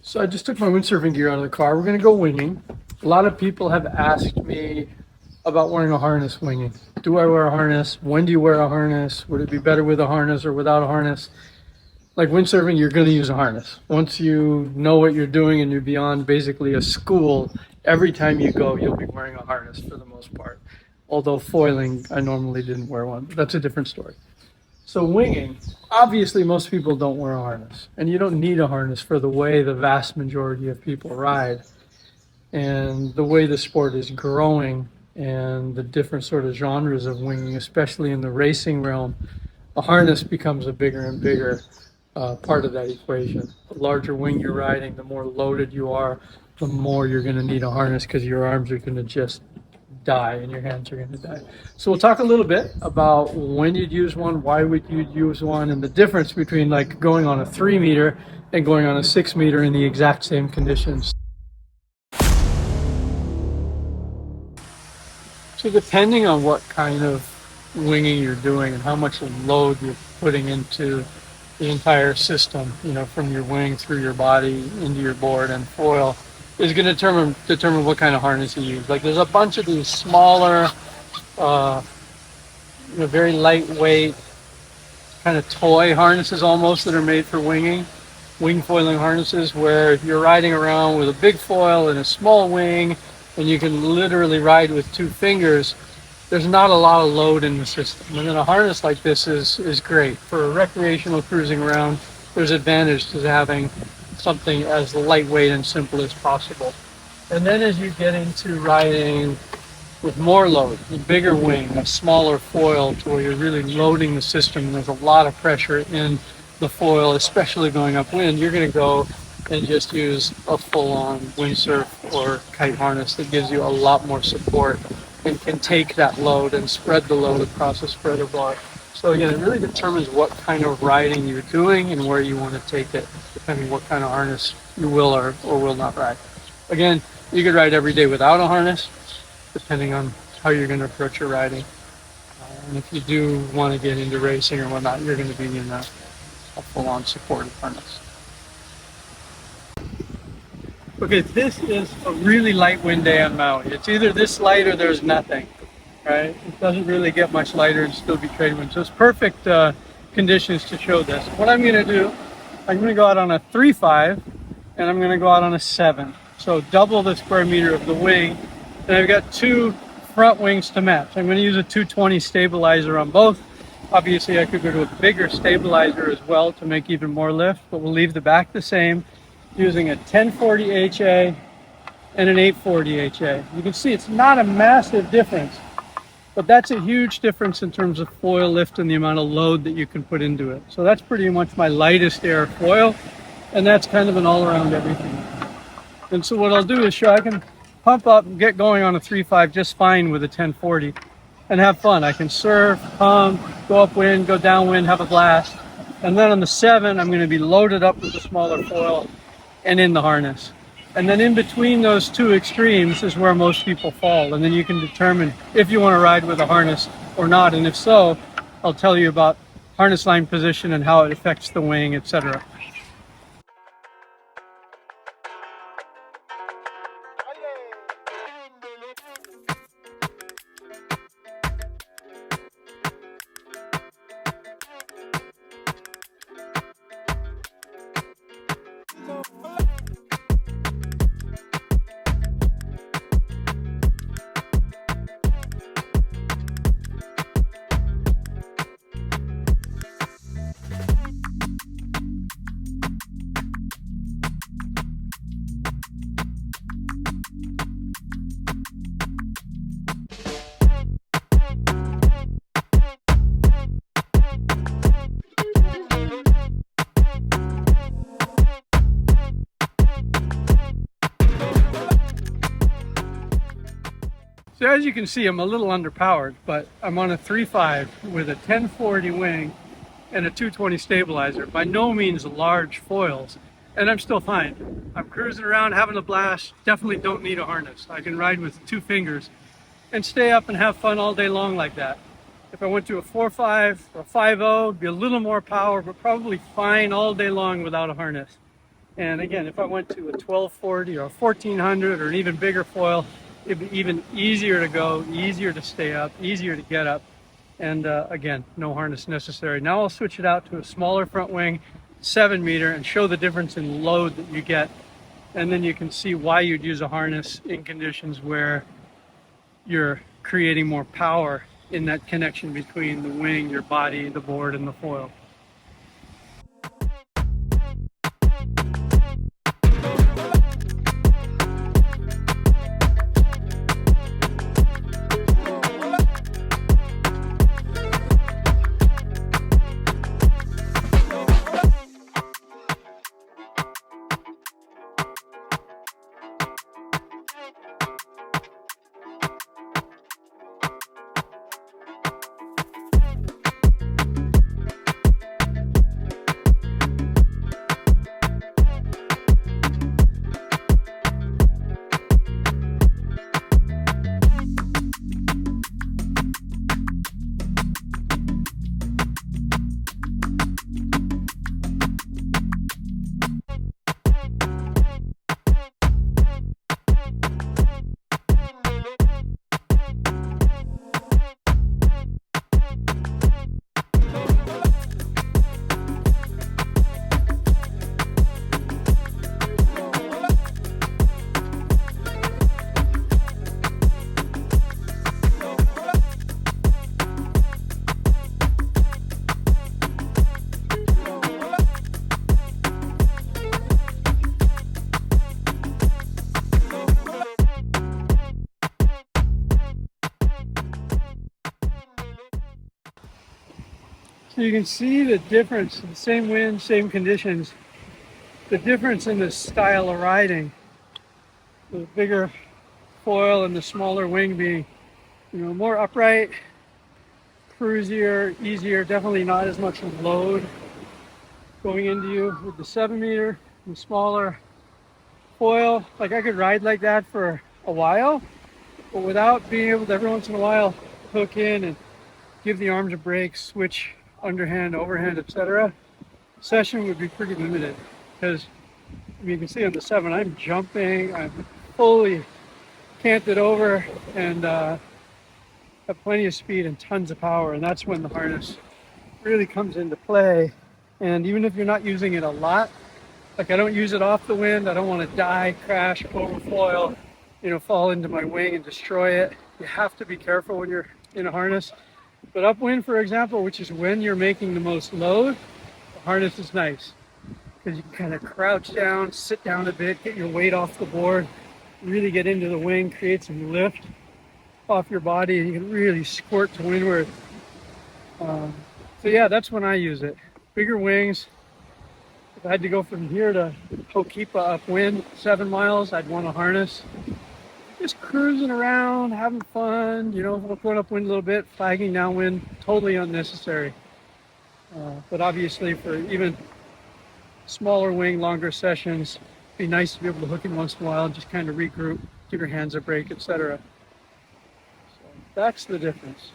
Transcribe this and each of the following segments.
So I just took my windsurfing gear out of the car. We're going to go winging. A lot of people have asked me about wearing a harness winging. Do I wear a harness? When do you wear a harness? Would it be better with a harness or without a harness? Like windsurfing, you're going to use a harness. Once you know what you're doing and you're beyond basically a school, every time you go, you'll be wearing a harness for the most part. Although foiling, I normally didn't wear one, but that's a different story. So winging, obviously most people don't wear a harness, and you don't need a harness for the way the vast majority of people ride and the way the sport is growing and the different sort of genres of winging, especially in the racing realm. A harness becomes a bigger and bigger part of that equation. The larger wing you're riding, the more loaded you are, the more you're going to need a harness because your arms are going to just die and your hands are going to die. So we'll talk a little bit about when you'd use one, why would you use one, and the difference between like going on a 3 meter and going on a 6 meter in the exact same conditions. So depending on what kind of winging you're doing and how much load you're putting into the entire system, you know, from your wing through your body into your board and foil, is going to determine what kind of harness you use. Like there's a bunch of these smaller, very lightweight, kind of toy harnesses almost that are made for winging, wing foiling harnesses, where you're riding around with a big foil and a small wing, and you can literally ride with 2 fingers. There's not a lot of load in the system. And then a harness like this is great for recreational cruising around. There's advantage to having something as lightweight and simple as possible. And then as you get into riding with more load, a bigger wing, a smaller foil, to where you're really loading the system, and there's a lot of pressure in the foil, especially going upwind, you're going to go and just use a full-on windsurf or kite harness that gives you a lot more support and can take that load and spread the load across a spreader bar. So again, it really determines what kind of riding you're doing and where you want to take it, depending what kind of harness you will or will not ride. Again, you could ride every day without a harness, depending on how you're going to approach your riding. And if you do want to get into racing or whatnot, you're going to be in a full-on supportive harness. Okay, this is a really light wind day on Maui. It's either this light or there's nothing, right? It doesn't really get much lighter and still be trade wind. So it's perfect conditions to show this. What I'm going to do, I'm going to go out on a 3.5 and I'm going to go out on a 7. So double the square meter of the wing. And I've got 2 front wings to match. I'm going to use a 220 stabilizer on both. Obviously I could go to a bigger stabilizer as well to make even more lift, but we'll leave the back the same, using a 1040 HA and an 840 HA. You can see it's not a massive difference, but that's a huge difference in terms of foil lift and the amount of load that you can put into it. So that's pretty much my lightest air foil, and that's kind of an all-around everything. And so what I'll do is show I can pump up and get going on a 3.5 just fine with a 1040 and have fun. I can surf, pump, go upwind, go downwind, have a blast. And then on the 7, I'm going to be loaded up with a smaller foil and in the harness. And then in between those 2 extremes is where most people fall. And then you can determine if you want to ride with a harness or not. And if so, I'll tell you about harness line position and how it affects the wing, etc. So as you can see, I'm a little underpowered, but I'm on a 3.5 with a 1040 wing and a 220 stabilizer. By no means large foils, and I'm still fine. I'm cruising around, having a blast. Definitely don't need a harness. I can ride with 2 fingers and stay up and have fun all day long like that. If I went to a 4.5 or a 5.0, it'd be a little more power, but probably fine all day long without a harness. And again, if I went to a 1240 or a 1400 or an even bigger foil, it'd be even easier to go, easier to stay up, easier to get up. And again, no harness necessary. Now I'll switch it out to a smaller front wing, 7 meter, and show the difference in load that you get. And then you can see why you'd use a harness in conditions where you're creating more power in that connection between the wing, your body, the board, and the foil. So you can see the difference, the same wind, same conditions, the difference in the style of riding. The bigger foil and the smaller wing being, more upright, cruisier, easier, definitely not as much load going into you with the 7 meter and smaller foil. Like I could ride like that for a while, but without being able to every once in a while hook in and give the arms a break, switch underhand, overhand, etc., session would be pretty limited. Because you can see on the 7, I'm jumping, I'm fully canted over, and have plenty of speed and tons of power, and that's when the harness really comes into play. And even if you're not using it a lot, like I don't use it off the wind, I don't want to die, crash, overfoil, fall into my wing and destroy it. You have to be careful when you're in a harness. But upwind, for example, which is when you're making the most load, the harness is nice because you can kind of crouch down, sit down a bit, get your weight off the board, really get into the wing, create some lift off your body, and you can really squirt to windward. So yeah, that's when I use it. Bigger wings. If I had to go from here to Hokipa upwind, 7 miles, I'd want a harness. Just cruising around, having fun, going upwind a little bit, flagging downwind, totally unnecessary. But obviously for even smaller wing, longer sessions, it'd be nice to be able to hook in once in a while and just kind of regroup, give your hands a break, etc. So that's the difference.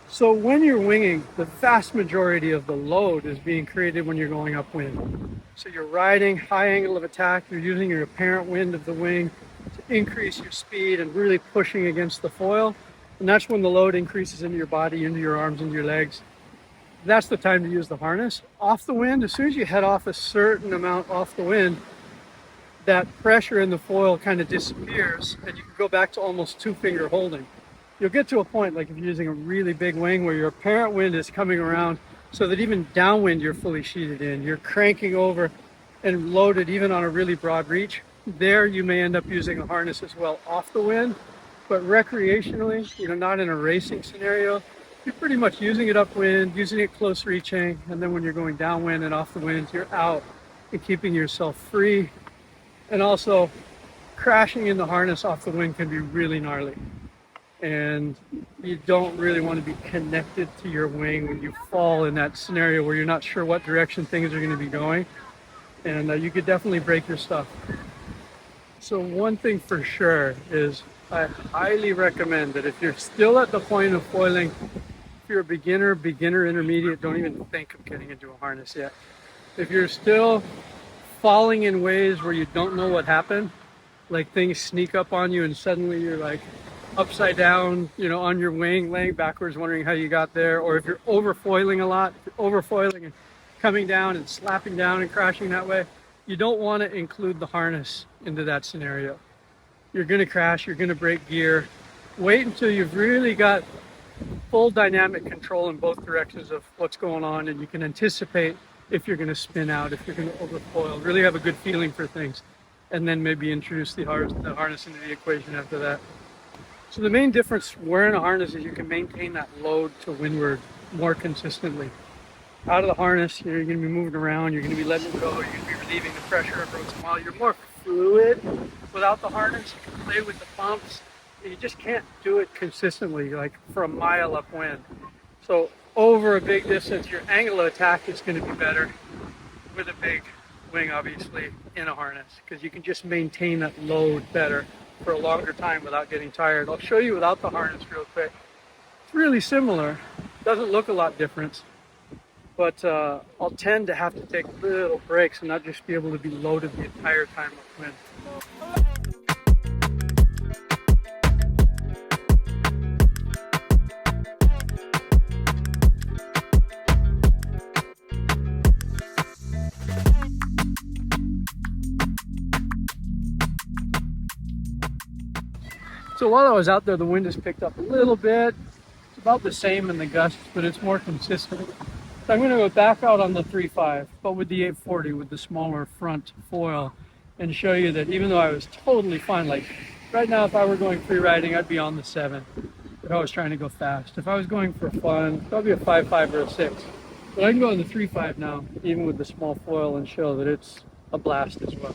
So when you're winging, the vast majority of the load is being created when you're going upwind. So you're riding, high angle of attack, you're using your apparent wind of the wing to increase your speed and really pushing against the foil. And that's when the load increases into your body, into your arms, into your legs. That's the time to use the harness. Off the wind, as soon as you head off a certain amount off the wind, that pressure in the foil kind of disappears and you can go back to almost 2-finger holding. You'll get to a point, like if you're using a really big wing, where your apparent wind is coming around so that even downwind you're fully sheeted in. You're cranking over and loaded even on a really broad reach. There you may end up using a harness as well off the wind, but recreationally, not in a racing scenario, you're pretty much using it upwind, using it close reaching, and then when you're going downwind and off the wind, you're out and keeping yourself free. And also, crashing in the harness off the wind can be really gnarly. And you don't really want to be connected to your wing when you fall in that scenario where you're not sure what direction things are going to be going. And you could definitely break your stuff. So one thing for sure is I highly recommend that if you're still at the point of foiling, if you're a beginner, intermediate, don't even think of getting into a harness yet. If you're still falling in ways where you don't know what happened, like things sneak up on you and suddenly you're like upside down, you know, on your wing, laying backwards, wondering how you got there, or if you're overfoiling a lot, if you're overfoiling and coming down and slapping down and crashing that way, you don't want to include the harness into that scenario. You're going to crash, you're going to break gear. Wait until you've really got full dynamic control in both directions of what's going on, and you can anticipate if you're going to spin out, if you're going to overfoil, really have a good feeling for things, and then maybe introduce the harness into the equation after that. So the main difference wearing a harness is you can maintain that load to windward more consistently. Out of the harness, you're going to be moving around, you're going to be letting it go, you're going to be relieving the pressure every once in a while. You're more fluid without the harness. You can play with the pumps. You just can't do it consistently, like for a mile upwind. So over a big distance, your angle of attack is going to be better with a big wing, obviously, in a harness, because you can just maintain that load better for a longer time without getting tired. I'll show you without the harness real quick. It's really similar. Doesn't look a lot different, but I'll tend to have to take little breaks and not just be able to be loaded the entire time upwind. So while I was out there, the wind has picked up a little bit. It's about the same in the gusts, but it's more consistent. So I'm going to go back out on the 3.5, but with the 840 with the smaller front foil, and show you that even though I was totally fine, like right now if I were going free riding, I'd be on the 7 if I was trying to go fast. If I was going for fun, probably a 5.5 or a 6. But I can go on the 3.5 now, even with the small foil, and show that it's a blast as well.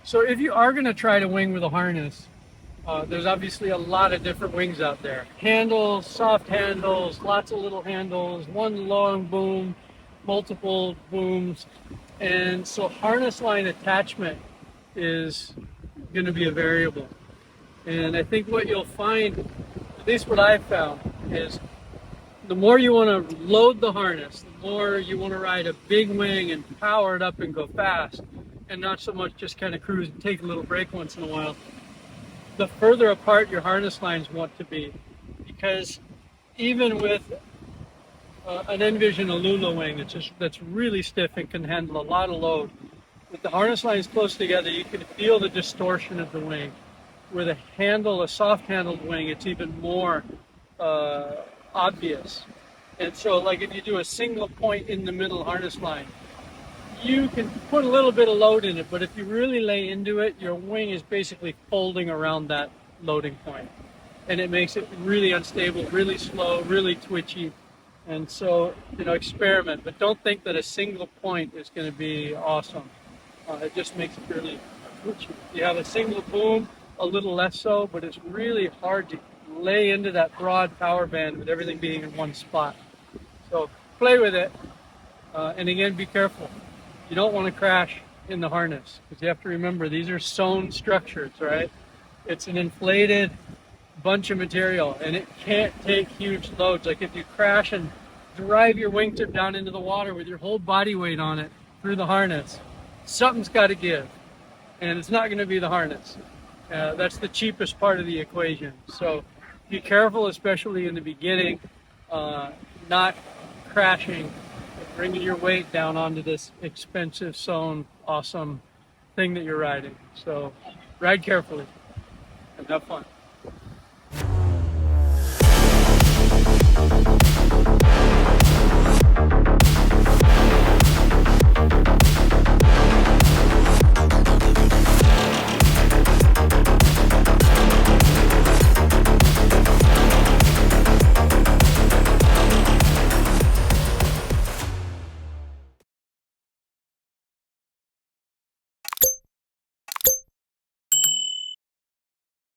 So if you are going to try to wing with a harness, there's obviously a lot of different wings out there. Handles, soft handles, lots of little handles, one long boom, multiple booms. And so harness line attachment is going to be a variable. And I think what you'll find, at least what I've found, is the more you want to load the harness, the more you want to ride a big wing and power it up and go fast, and not so much just kind of cruise and take a little break once in a while, the further apart your harness lines want to be. Because even with an Envision Alula wing that's really stiff and can handle a lot of load, with the harness lines close together, you can feel the distortion of the wing. With a soft handled wing, it's even more obvious. And so like if you do a single point in the middle harness line, you can put a little bit of load in it, but if you really lay into it, your wing is basically folding around that loading point. And it makes it really unstable, really slow, really twitchy. And so, you know, experiment, but don't think that a single point is going to be awesome. It just makes it really twitchy. You have a single boom, a little less so, but it's really hard to lay into that broad power band with everything being in one spot. So play with it, and again, be careful. You don't want to crash in the harness, because you have to remember these are sewn structures, right? It's an inflated bunch of material, and it can't take huge loads. Like if you crash and drive your wingtip down into the water with your whole body weight on it through the harness, something's got to give, and it's not going to be the harness. That's the cheapest part of the equation. So be careful, especially in the beginning, not crashing, bringing your weight down onto this expensive sewn, awesome thing that you're riding. So ride carefully and have fun.